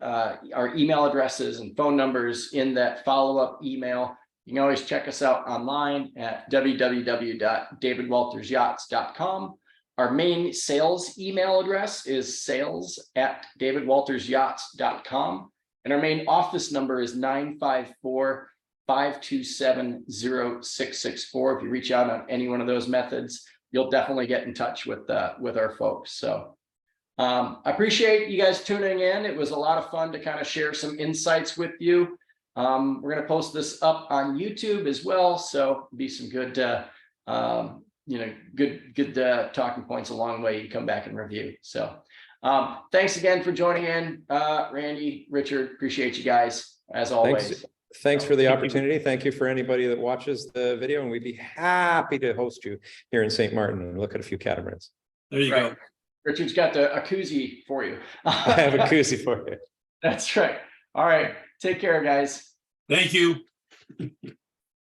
our email addresses and phone numbers in that follow-up email. You can always check us out online at www.davidwaltersyachts.com. Our main sales email address is sales@davidwaltersyachts.com. And our main office number is 954-527-0664. If you reach out on any one of those methods, you'll definitely get in touch with our folks. So I appreciate you guys tuning in. It was a lot of fun to kind of share some insights with you. We're going to post this up on YouTube as well. So be some good, you know, good talking points along the way. You come back and review. So thanks again for joining in, Randy, Richard. Appreciate you guys as always. Thanks for the opportunity. Thank you for anybody that watches the video, and we'd be happy to host you here in St. Martin and look at a few catamarans. There you go. Richard's got a koozie for you. I have a koozie for you. That's right. All right. Take care, guys. Thank you.